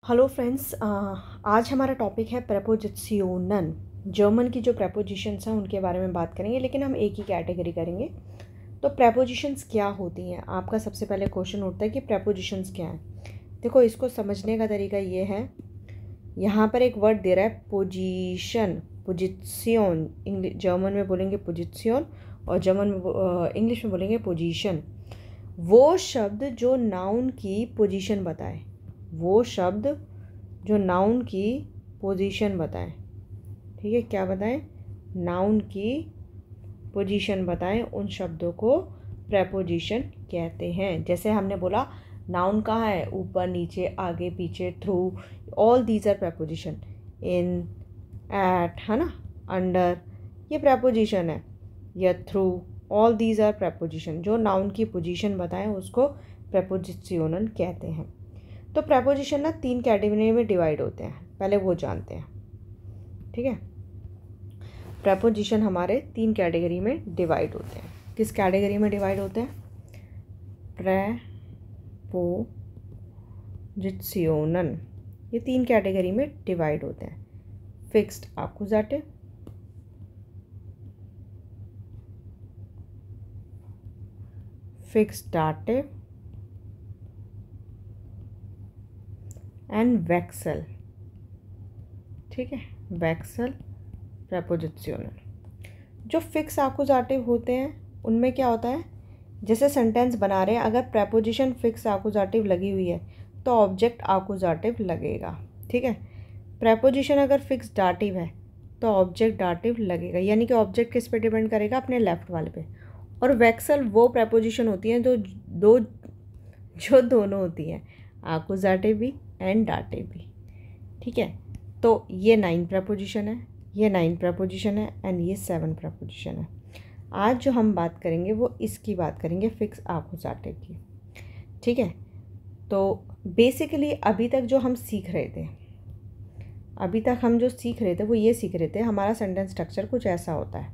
Hello friends, आज हमारा topic है प्रेपोजिशनन। जर्मन की जो प्रेपोजिशंस हैं उनके बारे में बात करेंगे, लेकिन हम एक ही कैटेगरी करेंगे। तो प्रेपोजिशंस क्या होती हैं? आपका सबसे पहले क्वेश्चन उठता है कि प्रेपोजिशंस क्या हैं। देखो, इसको समझने का तरीका ये है, यहाँ पर एक वर्ड दे रहा है पोजीशन, पोजिशन। जर्मन में बोलेंगे पोजिशन और जर्मन में इंग्लिश में बोलेंगे पोजीशन। वो शब्द जो नाउन की पोजीशन बताए, वो शब्द जो नाउन की पोजीशन बताएं। ठीक है, क्या बताएं? नाउन की पोजीशन बताएं। उन शब्दों को प्रेपोजिशन कहते हैं। जैसे हमने बोला नाउन कहाँ है, ऊपर, नीचे, आगे, पीछे, through, all these are preposition. In, at, है ना, अंडर, ये प्रेपोजिशन है। या through, all these are preposition. जो नाउन की पोजीशन बताएं उसको प्रेपोजिशनल कहते हैं। तो प्रेपोजिशन ना 3 कैटेगरी में डिवाइड होते हैं, पहले वो जानते हैं। ठीक है, प्रेपोजिशन हमारे 3 कैटेगरी में डिवाइड होते हैं। किस कैटेगरी में डिवाइड होते हैं? प्रेपोजिशनल, ये 3 कैटेगरी में डिवाइड होते हैं। फिक्स्ड आकुजाटिव, फिक्स्ड दाटिव एंड वेक्सल। ठीक है, वेक्सल प्रेपोजिशनल। जो फिक्स आकुजाटिव होते हैं उनमें क्या होता है, जैसे सेंटेंस बना रहे हैं, अगर प्रेपोजिशन फिक्स आकुजाटिव लगी हुई है तो ऑब्जेक्ट आकुजाटिव लगेगा। ठीक है, प्रेपोजिशन अगर फिक्स डाटिव है तो ऑब्जेक्ट डाटिव लगेगा, यानी कि ऑब्जेक्ट किस पे डिपेंड करेगा? अपने लेफ्ट वाले पे। और वेक्सल वो प्रेपोजिशन होती हैं जो दोनों होती हैं, आकुजाटिव भी एंड डाटिव भी। ठीक है, तो ये 9 प्रेपोजिशन है, ये 9 प्रेपोजिशन है एंड ये 7 प्रेपोजिशन है। आज जो हम बात करेंगे वो इसकी बात करेंगे, फिक्स आकुजाटिव की। ठीक है, तो बेसिकली अभी तक जो हम सीख रहे थे, वो ये सीख रहे थे, हमारा सेंटेंस स्ट्रक्चर कुछ ऐसा होता है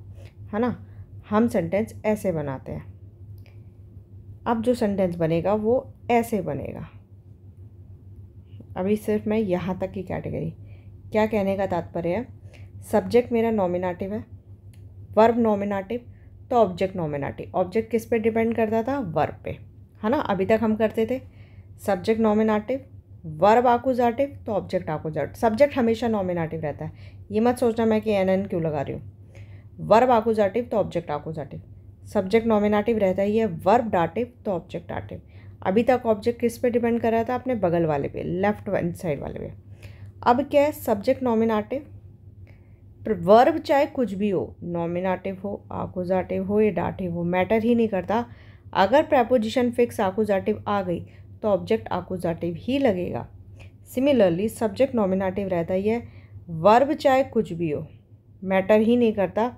ना। हम सेंटेंस ऐसे बनाते हैं। अब जो सेंटेंस बनेगा वो ऐसे बनेगा। अभी सिर्फ मैं यहाँ तक की कैटेगरी। क्या कहने का तात्पर्य है? सब्जेक्ट मेरा नॉमिनेटिव है, वर्ब नॉमिनेटिव, तो ऑब्जेक्ट नॉमिनेटिव। ऑब्जेक्ट किस पे डिपेंड करता था? वर्ब पे, है ना। अभी तक हम करते थे सब्जेक्ट नॉमिनेटिव, वर्ब आकुजाटिव, तो ऑब्जेक्ट आकुजाटिव। सब्जेक्ट हमेशा नॉमिनेटिव रहता है, ये मत सोचना मैं कि एन क्यों लगा रही हूँ। वर्ब आकुजाटिव तो ऑब्जेक्ट आकुजाटिव, सब्जेक्ट नॉमिनेटिव रहता ही है, वर्ब डाटिव तो ऑब्जेक्ट डाटिव। अभी तक ऑब्जेक्ट किस पे डिपेंड कर रहा था? अपने बगल वाले पे, लेफ्ट हैंड साइड वाले पे। अब क्या है? सब्जेक्ट नॉमिनेटिव, वर्ब चाहे कुछ भी हो, नॉमिनेटिव हो, आकुजाटिव हो या डाटिव हो, मैटर ही नहीं करता। अगर प्रेपोजिशन फिक्स आकुजाटिव आ गई तो ऑब्जेक्ट आकुजाटिव ही लगेगा। सिमिलरली सब्जेक्ट नॉमिनेटिव रहता ही है, वर्ब चाहे कुछ भी हो, मैटर ही नहीं करता।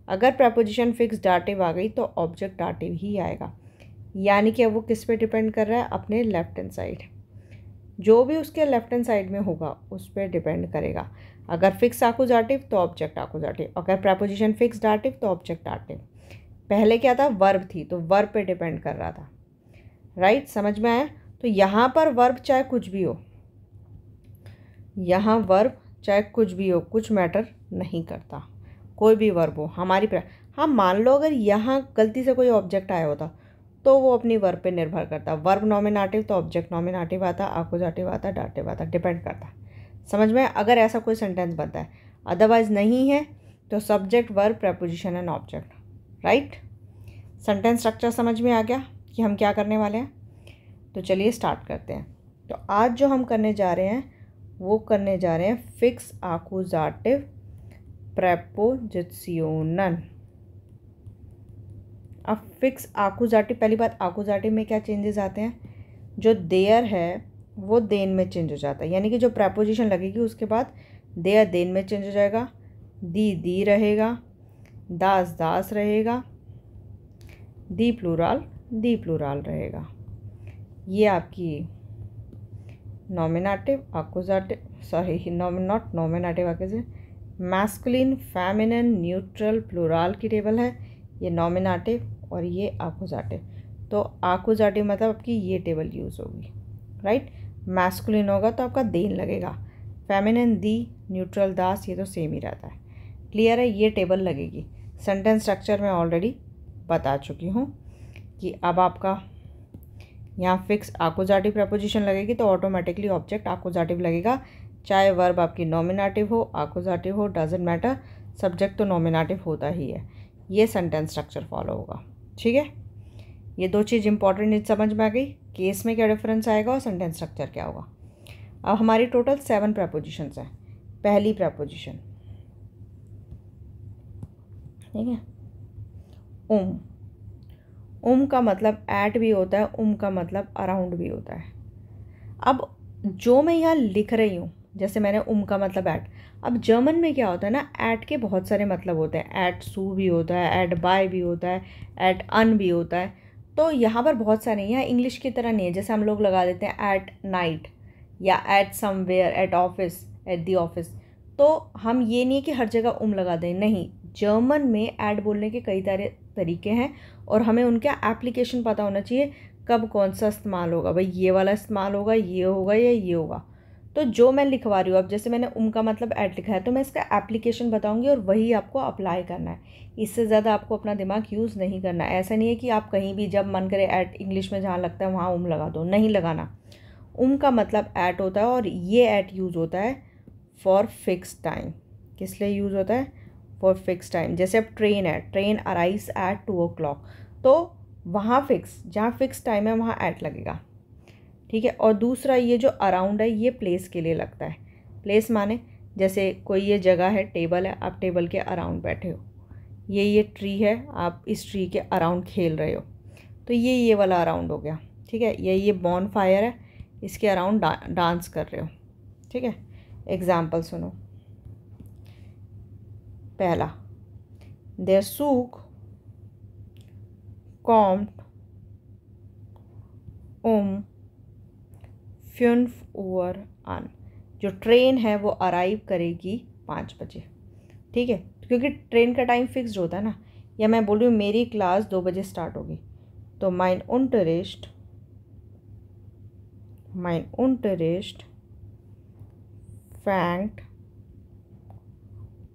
अगर प्रेपोजिशन फिक्स डाटिव आ गई तो ऑब्जेक्ट डाटिव ही आएगा, यानी कि अब वो किस पे डिपेंड कर रहा है? अपने लेफ्ट हैंड साइड। जो भी उसके लेफ्ट हैंड साइड में होगा उस पर डिपेंड करेगा। अगर फिक्स आकुजाटिव तो ऑब्जेक्ट आकुजाटिव, अगर प्रेपोजिशन फिक्स डाटिव तो ऑब्जेक्ट डाटिव। पहले क्या था? वर्ब थी, तो वर्ब पे डिपेंड कर रहा था। राइट, समझ में आया? तो यहाँ पर वर्ब चाहे कुछ भी हो, यहाँ वर्ब चाहे कुछ भी हो, कुछ मैटर नहीं करता। कोई भी वर्ब हो हमारी हाँ, मान लो अगर यहाँ गलती से कोई ऑब्जेक्ट आया होता तो वो अपनी वर्ब पे निर्भर करता। वर्ब नॉमिनेटिव तो ऑब्जेक्ट नॉमिनेटिव आता, आकुजाटिव आता, डाटिव आता, डिपेंड करता। समझ में? अगर ऐसा कोई सेंटेंस बनता है, अदरवाइज नहीं है तो subject, verb, preposition and object. Right, sentence structure समझ में आ गया कि हम क्या करने वाले हैं? तो चलिए स्टार्ट करते हैं। तो आज जो हम करने जा रहे हैं वो करने जा रहे हैं फिक्स आकुजाटिव प्रेपोजिशनल। अब फिक्स आकुजाटिव, पहली बात, आकुजाटिव में क्या चेंजेस आते हैं? जो देयर है वो देन में चेंज हो जाता है, यानी कि जो प्रेपोजिशन लगेगी उसके बाद देयर देन में चेंज हो जाएगा, दी रहेगा, दास रहेगा, दी प्लूराल रहेगा। ये आपकी नॉमिनेटिव आकुजाटिव, नॉट नॉमिनेटिव आकुजाटिव, मैस्कुलिन, फेमिनिन, न्यूट्रल, प्लूराल की टेबल है। ये नॉमिनेटिव और ये आकुजाटिव। तो आकुजाटिव मतलब आपकी ये टेबल यूज़ होगी। राइट, मैस्कुलिन होगा तो आपका देन लगेगा, फेमिनिन दी, न्यूट्रल दास, ये तो सेम ही रहता है। क्लियर है, ये टेबल लगेगी। सेंटेंस स्ट्रक्चर मैं ऑलरेडी बता चुकी हूँ कि अब आपका यहाँ फिक्स आकुजाटिव प्रपोजिशन लगेगी तो ऑटोमेटिकली ऑब्जेक्ट आकुजाटिव लगेगा, चाहे वर्ब आपकी नॉमिनेटिव हो, आकुजाटिव हो, डजेंट मैटर, सब्जेक्ट तो नॉमिनेटिव होता ही है। ये सेंटेंस स्ट्रक्चर फॉलो होगा। ठीक है, ये दो चीज़ इंपॉर्टेंट समझ में आ गई। केस में क्या डिफरेंस आएगा और सेंटेंस स्ट्रक्चर क्या होगा। अब हमारी टोटल 7 प्रपोजिशंस हैं। पहली प्रपोजिशन, ठीक है, उम का मतलब एट भी होता है, का मतलब अराउंड भी होता है। अब जो मैं यहाँ लिख रही हूँ, जैसे मैंने का मतलब एट, अब जर्मन में क्या होता है ना, एट के बहुत सारे मतलब होते हैं। एट सू भी होता है, एट बाय भी होता है, एट अन भी होता है। तो यहाँ पर बहुत सारे, यहाँ इंग्लिश की तरह नहीं है जैसे हम लोग लगा देते हैं एट नाइट या eight somewhere, at office, at the office. तो हम ये नहीं है कि हर जगह लगा दें, नहीं, जर्मन में एट बोलने के कई सारे तरीके हैं और हमें उनका एप्लीकेशन पता होना चाहिए, कब कौन सा इस्तेमाल होगा। भाई ये वाला इस्तेमाल होगा, ये होगा या ये होगा। तो जो मैं लिखवा रही हूँ, अब जैसे मैंने का मतलब एट लिखा है तो मैं इसका एप्लीकेशन बताऊंगी और वही आपको अप्लाई करना है। इससे ज़्यादा आपको अपना दिमाग यूज़ नहीं करना है। ऐसा नहीं है कि आप कहीं भी जब मन करे एट इंग्लिश में जहाँ लगता है वहाँ लगा दो, नहीं लगाना। का मतलब एट होता है और ये एट यूज़ होता है फॉर फिक्स टाइम। किस लिए यूज़ होता है? For fix time. जैसे अब ट्रेन है, ट्रेन अराइव्स एट 2 o'clock, तो वहाँ फिक्स, जहाँ फिक्स टाइम है वहाँ एट लगेगा। ठीक है, और दूसरा ये जो अराउंड है ये प्लेस के लिए लगता है। प्लेस माने जैसे कोई ये जगह है, टेबल है, आप टेबल के अराउंड बैठे हो, ये ट्री है, आप इस ट्री के अराउंड खेल रहे हो, तो ये वाला अराउंड हो गया। ठीक है, ये बॉन फायर है, इसके अराउंड डांस कर रहे हो। ठीक है, एग्जाम्पल सुनो। पहला, देयर सूक कॉम्ट फ्यूनफ ओवर आन। जो ट्रेन है वो अराइव करेगी 5 बजे। ठीक है, क्योंकि ट्रेन का टाइम फिक्स्ड होता है ना। या मैं बोल रही हूँ मेरी क्लास 2 बजे स्टार्ट होगी, तो mine unterricht fängt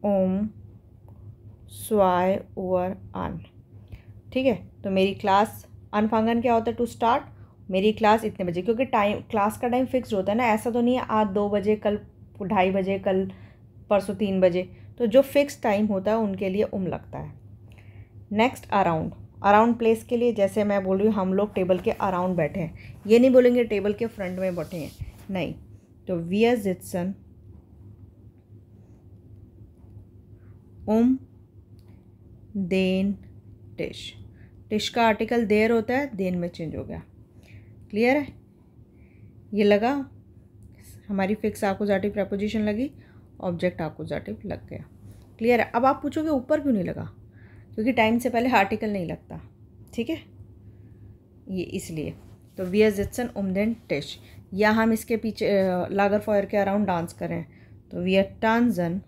um 2 Uhr an। ठीक है, तो मेरी क्लास, अनफांगन क्या होता है? टू स्टार्ट, मेरी क्लास इतने बजे, क्योंकि टाइम, क्लास का टाइम फिक्स होता है ना। ऐसा तो नहीं है आज 2 बजे, कल 2:30 बजे, कल परसों 3 बजे। तो जो फिक्स टाइम होता है उनके लिए लगता है। Next, around. अराउंड प्लेस के लिए, जैसे मैं बोल रही हूँ हम लोग टेबल के अराउंड बैठे हैं, ये नहीं बोलेंगे टेबल के फ्रंट में बैठे हैं, नहीं। तो wir sitzen den Tisch। टिश का आर्टिकल देर होता है, देन में चेंज हो गया। क्लियर है, ये लगा, हमारी फिक्स आकुजाटिव प्रपोजिशन लगी, ऑब्जेक्ट आकुजाटिव लग गया। क्लियर है। अब आप पूछोगे ऊपर क्यों नहीं लगा? क्योंकि टाइम से पहले आर्टिकल नहीं लगता। ठीक है, ये इसलिए। तो wir sitzen den Tisch, या हम इसके पीछे लागर फायर के अराउंड डांस करें तो wir tanzen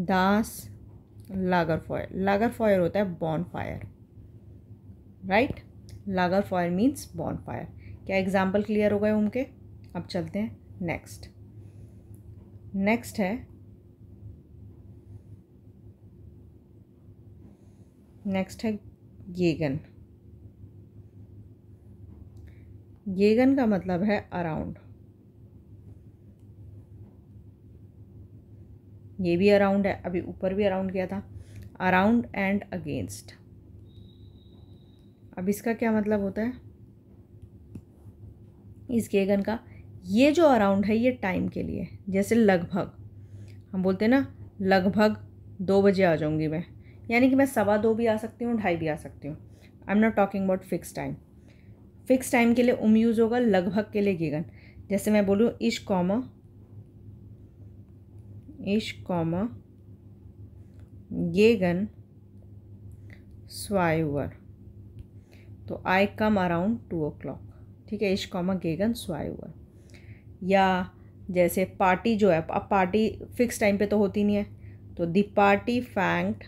das Lagerfeuer। Lagerfeuer होता है bonfire, right. Lagerfeuer means bonfire. क्या एग्जाम्पल क्लियर हो गए उनके? अब चलते हैं नेक्स्ट। नेक्स्ट है गेगन। गेगन का मतलब है अराउंड। ये भी अराउंड है, अभी ऊपर भी अराउंड किया था। Around and against. अब इसका क्या मतलब होता है इस गेगन का? ये जो अराउंड है ये टाइम के लिए, जैसे लगभग, हम बोलते हैं ना लगभग 2 बजे आ जाऊंगी मैं, यानी कि मैं 2:15 भी आ सकती हूँ, 2:30 भी आ सकती हूँ। I am not talking about fix time. Fix time के लिए यूज़ होगा, लगभग के लिए गेगन। जैसे मैं बोलूँ इश कॉमा गेगन 2 Uhr, तो आई कम अराउंड 2 o'clock। ठीक है, इश कॉमा गेगन 2 Uhr। या जैसे पार्टी जो है, अब पार्टी फिक्स टाइम पे तो होती नहीं है, तो द पार्टी फैंक्ड,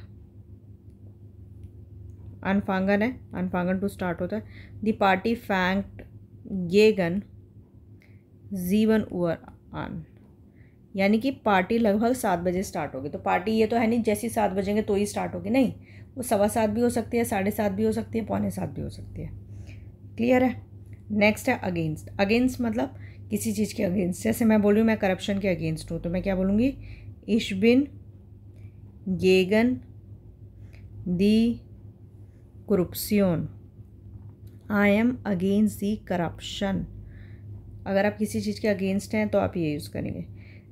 अनफांगन है, अनफांगन टू स्टार्ट होता है, द पार्टी फैंक्ड गेगन 7 Uhr an, यानी कि पार्टी लगभग 7 बजे स्टार्ट होगी। तो पार्टी ये तो है नहीं जैसे 7 बजेंगे तो ही स्टार्ट होगी, नहीं, वो 7:15 भी हो सकती है, 7:30 भी हो सकती है, 6:45 भी हो सकती है। क्लियर है। नेक्स्ट है अगेंस्ट। अगेंस्ट मतलब किसी चीज़ के अगेंस्ट, जैसे मैं बोल रही हूँ मैं करप्शन के अगेंस्ट हूँ, तो मैं क्या बोलूँगी, इश बिन गेगन दी करप्शन, I am against the corruption. अगर आप किसी चीज़ के अगेंस्ट हैं तो आप ये यूज़ करेंगे।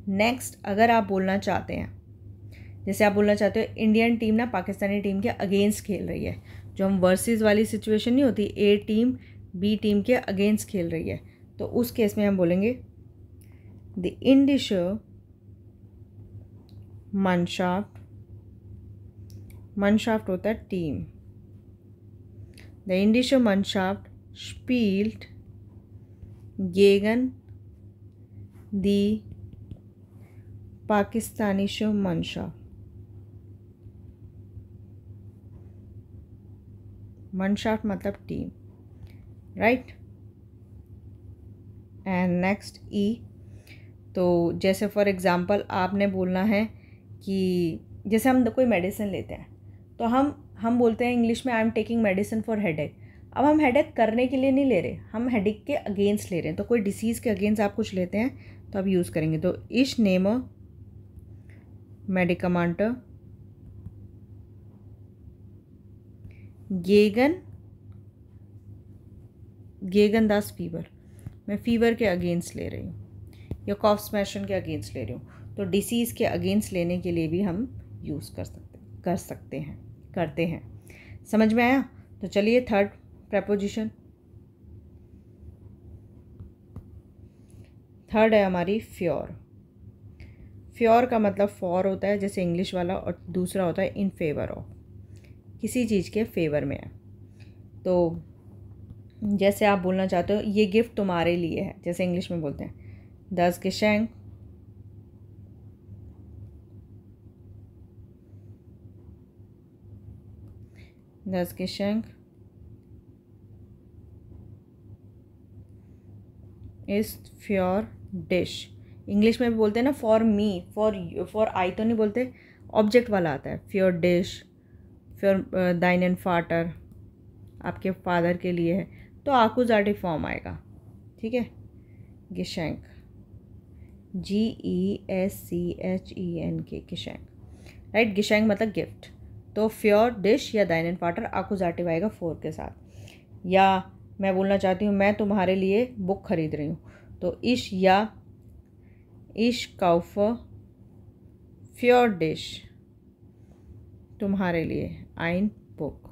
नेक्स्ट, अगर आप बोलना चाहते हैं, जैसे आप बोलना चाहते हो इंडियन टीम ना पाकिस्तानी टीम के अगेंस्ट खेल रही है, जो हम वर्सेस वाली सिचुएशन नहीं होती, ए टीम बी टीम के अगेंस्ट खेल रही है, तो उस केस में हम बोलेंगे द इंडिशो मनशाफ्ट, मनशाफ्ट होता है टीम, द इंडिशो मनशाफ्ट स्पील्ड गेगन दी पाकिस्तानिशो मनशाफ्ट, मनशाफ्ट मतलब टीम, राइट। एंड नेक्स्ट ई, तो जैसे फॉर एग्ज़ाम्पल आपने बोलना है कि जैसे हम कोई मेडिसिन लेते हैं तो हम बोलते हैं इंग्लिश में I am taking medicine for headache. अब हम हेडेक करने के लिए नहीं ले रहे, हम हेडेक के अगेंस्ट ले रहे हैं, तो कोई डिसीज़ के अगेंस्ट आप कुछ लेते हैं तो आप यूज़ करेंगे, तो इश नेम मेडिकमेंट गेगन दास फीवर, मैं फीवर के अगेंस्ट ले रही हूँ या कॉफ स्मैशन के अगेंस्ट ले रही हूँ, तो डिसीज़ के अगेंस्ट लेने के लिए भी हम यूज़ करते हैं। समझ में आया। तो चलिए थर्ड प्रेपोजिशन, थर्ड है हमारी फ्योर। फ्योर का मतलब फॉर होता है जैसे इंग्लिश वाला, और दूसरा होता है इन फेवर ऑफ, किसी चीज़ के फेवर में है। तो जैसे आप बोलना चाहते हो ये गिफ्ट तुम्हारे लिए है, जैसे इंग्लिश में बोलते हैं Das Geschenk इज फ्योर डिश। इंग्लिश में भी बोलते हैं ना फॉर मी, फॉर आई तो नहीं बोलते, ऑब्जेक्ट वाला आता है, फ्योर डिश, फ्योर दाइन एंड फाटर, आपके फादर के लिए है, तो आकुजाटिव फॉर्म आएगा, ठीक है। गिशेंक, GESCHENK, गिशेंक, राइट। गिशेंक मतलब गिफ्ट, तो फ्योर डिश या दाइन एंड फाटर आकुजाटिव आएगा फोर के साथ। या मैं बोलना चाहती हूँ मैं तुम्हारे लिए बुक खरीद रही हूँ, तो इश काउफ फ्योर डिश, तुम्हारे लिए आइन बुक,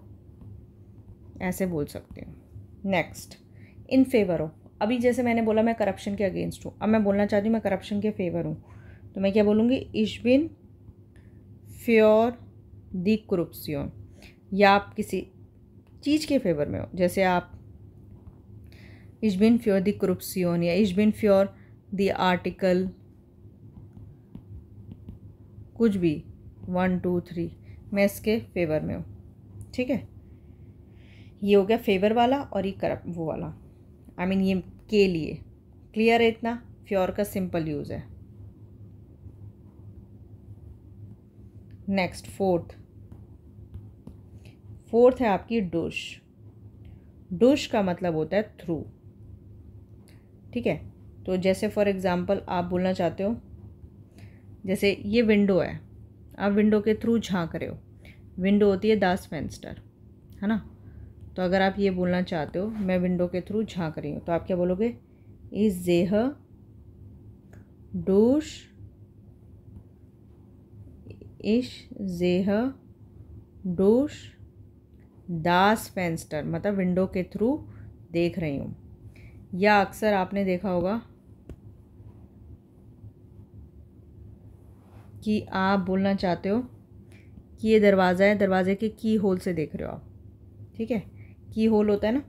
ऐसे बोल सकती हूँ। Next, in favour of. अभी जैसे मैंने बोला मैं करप्शन के अगेंस्ट हूँ, अब मैं बोलना चाहती हूँ मैं करप्शन के फेवर हूँ, तो मैं क्या बोलूँगी, इश बिन फ्योर दी करप्शन, या आप किसी चीज़ के फेवर में हो, जैसे आप इश बिन फ्योर दी करप्शन या इश बिन फ्योर दी आर्टिकल, कुछ भी 1 2 3 मैं इसके फेवर में हूँ, ठीक है। ये हो गया फेवर वाला, और ये करप्ट वो वाला, आई मीन ये के लिए। क्लियर है इतना। फ्योर का सिंपल यूज़ है। नेक्स्ट फोर्थ है आपकी डुश। डुश का मतलब होता है थ्रू, ठीक है। तो जैसे फॉर एग्ज़ाम्पल आप बोलना चाहते हो, जैसे ये विंडो है, आप विंडो के थ्रू झांक रहे हो, विंडो होती है दास फेंस्टर, है ना। तो अगर आप ये बोलना चाहते हो मैं विंडो के थ्रू झांक रही हूँ, तो आप क्या बोलोगे, इज जेह डूश, इश जेह डूश दास फेंस्टर, मतलब विंडो के थ्रू देख रही हूँ। या अक्सर आपने देखा होगा कि आप बोलना चाहते हो कि ये दरवाज़ा है, दरवाजे के की होल से देख रहे हो आप, ठीक है, की होल होता है ना,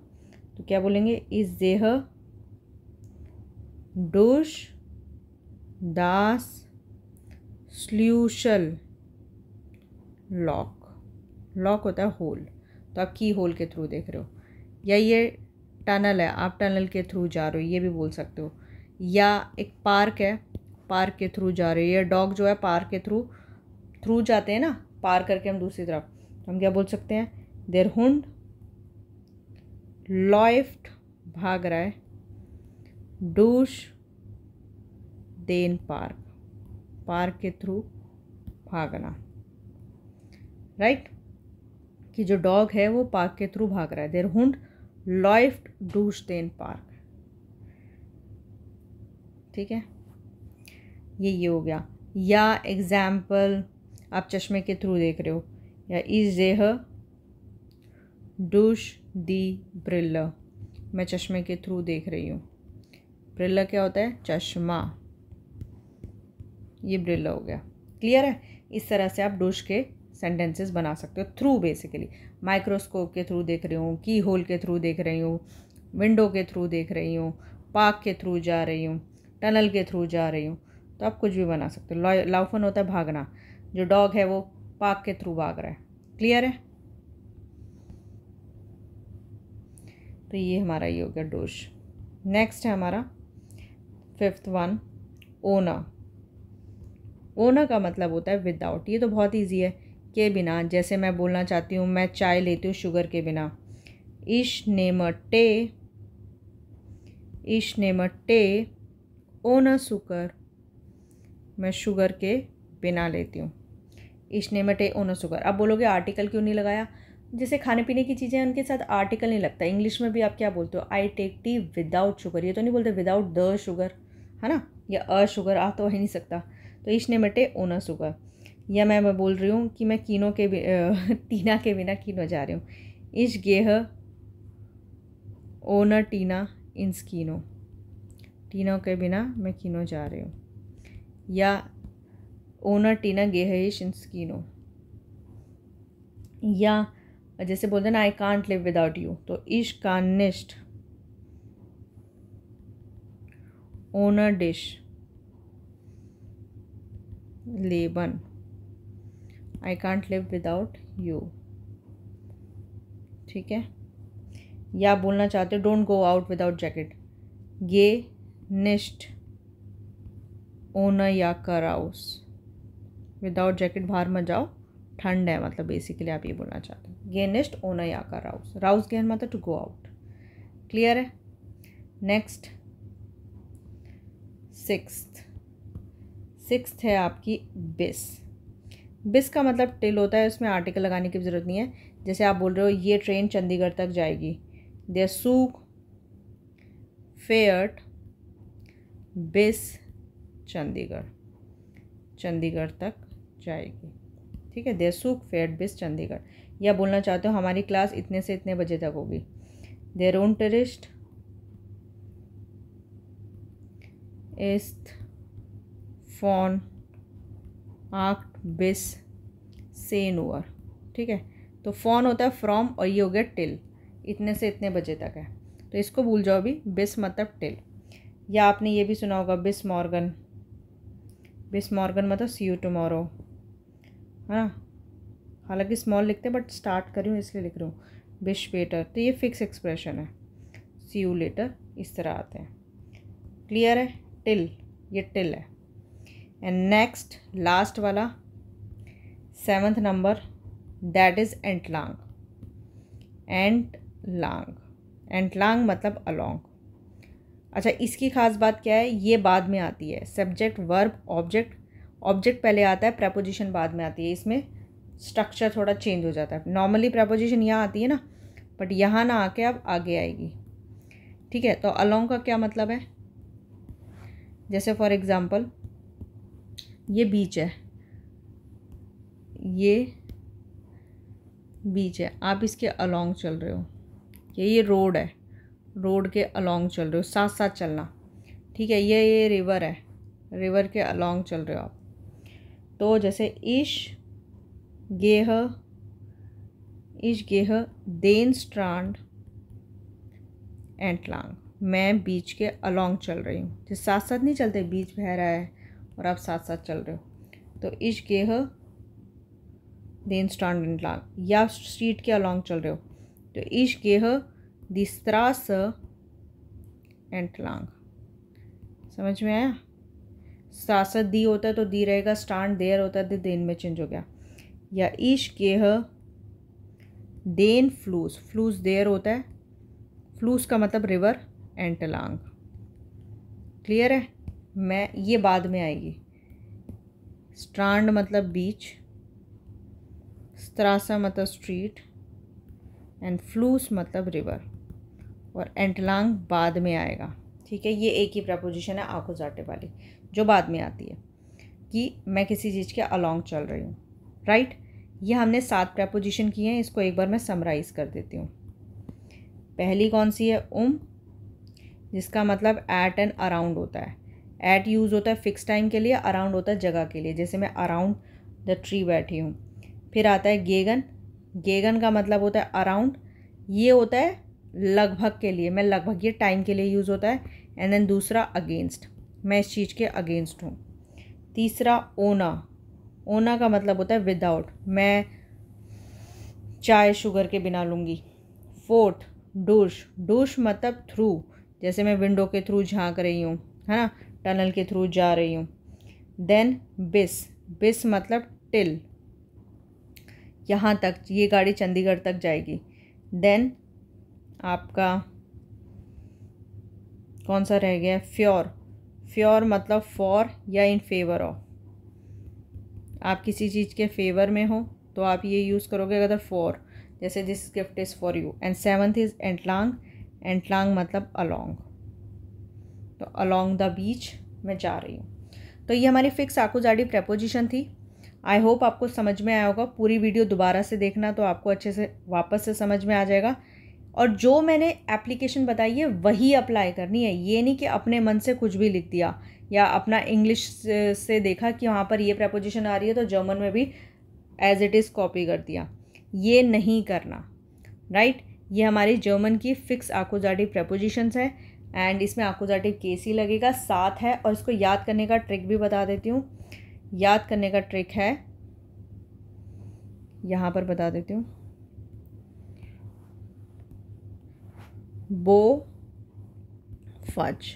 तो क्या बोलेंगे, इज जेह डूश दास स्ल्यूशल लॉक, लॉक होता है होल, तो आप की होल के थ्रू देख रहे हो, या ये टनल है, आप टनल के थ्रू जा रहे हो, ये भी बोल सकते हो, या एक पार्क है, पार्क के थ्रू जा रहे हो, ये डॉग जो है पार्क के थ्रू जाते हैं ना, पार करके हम दूसरी तरफ, हम क्या बोल सकते हैं, देयर हुंड लॉफ्ट भाग रहा है, डूश देन पार्क, पार्क के थ्रू भागना, राइट, कि जो डॉग है वो पार्क के थ्रू भाग रहा है, देयर हुंड लॉफ्ट डूश देन पार्क, ठीक है, ये हो गया। या एग्जाम्पल आप चश्मे के थ्रू देख रहे हो, या इज देह डूश दी ब्रिल्ला, मैं चश्मे के थ्रू देख रही हूँ, ब्रिल्ला क्या होता है, चश्मा, ये ब्रिल्ला हो गया, क्लियर है। इस तरह से आप डूश के सेंटेंसेस बना सकते हो, थ्रू बेसिकली, माइक्रोस्कोप के थ्रू देख रही हूँ, की होल के थ्रू देख रही हूँ, विंडो के थ्रू देख रही हूँ, पार्क के थ्रू जा रही हूँ, टनल के थ्रू जा रही हूँ, तो आप कुछ भी बना सकते हो। लाउफन होता है भागना, जो डॉग है वो पार्क के थ्रू भाग रहा है, क्लियर है। तो ये हमारा ये हो गया डूश। नेक्स्ट है हमारा 5th वन, ओना। ओना का मतलब होता है विदाउट, ये तो बहुत ईजी है, के बिना, जैसे मैं बोलना चाहती हूँ मैं चाय लेती हूँ शुगर के बिना, इश नेम टे ओना सुकर, मैं शुगर के बिना लेती हूँ, इश नेम टे ओना सुकर। अब बोलोगे आर्टिकल क्यों नहीं लगाया, जैसे खाने पीने की चीज़ें उनके साथ आर्टिकल नहीं लगता। इंग्लिश में भी आप क्या बोलते हो, I take tea without sugar, ये तो नहीं बोलते विदाउट द शुगर, है ना, या अ शुगर आ तो हो ही नहीं सकता, तो इश नेम टे ओना सुकर। या मैं बोल रही हूँ कि मैं टीना के बिना कीनो जा रही हूँ, इश गेह ओना टीना इन स्कीनो, टीना के बिना मैं कीनो जा रही हूँ, या ओना टीना गेह इश इन स्कीनो। या जैसे बोलते हैं ना I can't live without you, तो इश कानिस्ट ओना डिश लेबन, I can't live without you, ठीक है। या बोलना चाहते हो don't go out without jacket, गे निस्ट ओना या कराउस, विदाउट जैकेट बाहर मत जाओ, ठंड है, मतलब बेसिकली आप ये बोलना चाहते हो, गे निस्ट ओना या कराउस, राउस गेन मतलब टू गो आउट, क्लियर है। नेक्स्ट 6th है आपकी बिस। बिस का मतलब टिल होता है, उसमें आर्टिकल लगाने की ज़रूरत नहीं है। जैसे आप बोल रहे हो ये ट्रेन चंडीगढ़ तक जाएगी, देयर सूक फेयर्ड बिस चंडीगढ़ तक जाएगी, ठीक है, देयर सूक फेयर्ड बिस चंडीगढ़। या बोलना चाहते हो हमारी क्लास इतने से इतने बजे तक होगी, देयर ओन टूरिस्ट इस्ट फॉन आक्ट बिस सेन ओवर, ठीक है। तो फॉन होता है फ्रॉम, और ये हो गया टिल, इतने से इतने बजे तक है, तो इसको भूल जाओ अभी, बिस मतलब टिल। या आपने ये भी सुना होगा बिस मॉर्गन मतलब सी यू टुमारो, है ना, हालांकि स्मॉल लिखते हैं बट स्टार्ट कर रही हूँ इसलिए लिख रही हूँ, बिश बेटर, तो ये फिक्स एक्सप्रेशन है, सी यू लेटर इस तरह आते हैं, क्लियर है। टिल, ये टिल है। एंड नेक्स्ट लास्ट वाला 7th नंबर, दैट इज़ एंटलांग। एंटलांग मतलब अलोंग। अच्छा, इसकी खास बात क्या है, ये बाद में आती है, सब्जेक्ट वर्ब ऑब्जेक्ट पहले आता है, प्रेपोजिशन बाद में आती है, इसमें स्ट्रक्चर थोड़ा चेंज हो जाता है। नॉर्मली प्रेपोजिशन यहाँ आती है ना, बट यहाँ ना आके अब आगे आएगी, ठीक है। तो अलोंग का क्या मतलब है, जैसे फॉर एग्ज़ाम्पल ये बीच है, आप इसके अलोंग चल रहे हो, ये रोड है, रोड के अलोंग चल रहे हो, साथ साथ चलना, ठीक है। ये रिवर है, रिवर के अलोंग चल रहे हो आप। तो जैसे इश गेह देन स्ट्रांड एंटलांग, मैं बीच के अलोंग चल रही हूँ, जिस साथ साथ नहीं चलते, बीच बह रहा है और आप साथ साथ चल रहे हो। तो ich gehe den Strand entlang, या स्ट्रीट के अलॉन्ग चल रहे हो तो ich gehe die Straße entlang। समझ में आया? Straße दी होता है तो दी रहेगा, स्टांड देर होता है तो देन में चेंज हो गया। या ich gehe den Fluss, फ्लूस देर होता है, फ्लूस का मतलब रिवर, entlang। क्लियर है? मैं ये बाद में आएगी। स्ट्रांड मतलब बीच, स्त्रासा मतलब स्ट्रीट, एंड फ्लूस मतलब रिवर, और एंटलांग बाद में आएगा। ठीक है, ये एक ही प्रपोजिशन है आकुजाटिव वाली जो बाद में आती है कि मैं किसी चीज़ के अलॉन्ग चल रही हूँ। राइट, ये हमने 7 प्रपोजिशन किए हैं, इसको एक बार मैं समराइज़ कर देती हूँ। पहली कौन सी है? जिसका मतलब एट एंड अराउंड होता है। एट यूज़ होता है फिक्स टाइम के लिए, अराउंड होता है जगह के लिए, जैसे मैं अराउंड द ट्री बैठी हूँ। फिर आता है गेगन, गेगन का मतलब होता है अराउंड, ये होता है लगभग के लिए, मैं लगभग, ये टाइम के लिए यूज़ होता है। एंड देन दूसरा अगेंस्ट, मैं इस चीज़ के अगेंस्ट हूँ। तीसरा ओना, ओना का मतलब होता है विदाउट, मैं चाय शुगर के बिना लूँगी। फोर्थ डूश, डूश मतलब थ्रू, जैसे मैं विंडो के थ्रू झांक रही हूँ, है ना, टनल के थ्रू जा रही हूँ। देन बिस, बिस मतलब टिल, यहाँ तक, ये गाड़ी चंडीगढ़ तक जाएगी। देन आपका कौन सा रह गया? फ्योर, फ्योर मतलब फॉर या इन फेवर ऑफ, आप किसी चीज़ के फेवर में हो तो आप ये यूज़ करोगे अगर फॉर, जैसे this gift is for you. And seventh is एंटलांग, एंटलांग मतलब अलॉन्ग, तो अलॉन्ग द बीच मैं जा रही हूँ। तो ये हमारी फिक्स आकुजाटी प्रपोजिशन थी। आई होप आपको समझ में आया होगा। पूरी वीडियो दोबारा से देखना तो आपको अच्छे से वापस से समझ में आ जाएगा, और जो मैंने एप्लीकेशन बताई है वही अप्लाई करनी है। ये नहीं कि अपने मन से कुछ भी लिख दिया या अपना इंग्लिश से देखा कि वहाँ पर ये प्रपोजिशन आ रही है तो जर्मन में भी एज इट इज़ कॉपी कर दिया, ये नहीं करना। राइट, ये हमारी जर्मन की फिक्स आकुजाटी प्रपोजिशंस है, एंड इसमें आकुजाटिव केस ही लगेगा, 7 है। और इसको याद करने का ट्रिक भी बता देती हूँ। याद करने का ट्रिक है, यहाँ पर बता देती हूँ। बो फज,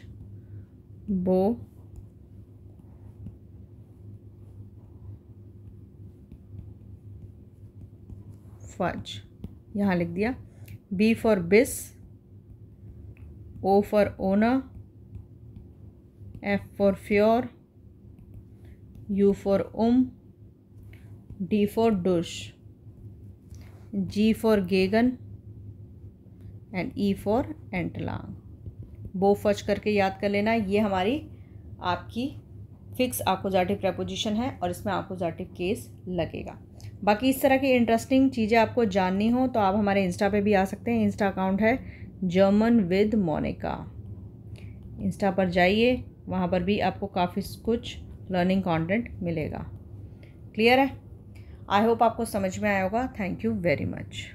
बो फज, यहाँ लिख दिया। बी फॉर बिस, O for owner, F for fjord, U for D for dush, G for gegen, and E for entlang। बो फच करके याद कर लेना। ये हमारी आपकी फिक्स आकुजाटिव प्रपोजिशन है और इसमें आकुजाटिव केस लगेगा। बाकी इस तरह की इंटरेस्टिंग चीज़ें आपको जाननी हो तो आप हमारे इंस्टा पे भी आ सकते हैं। इंस्टा अकाउंट है जर्मन विद मोनिका, इंस्टा पर जाइए, वहाँ पर भी आपको काफ़ी कुछ लर्निंग कंटेंट मिलेगा। क्लियर है? आई होप आपको समझ में आया होगा। Thank you very much.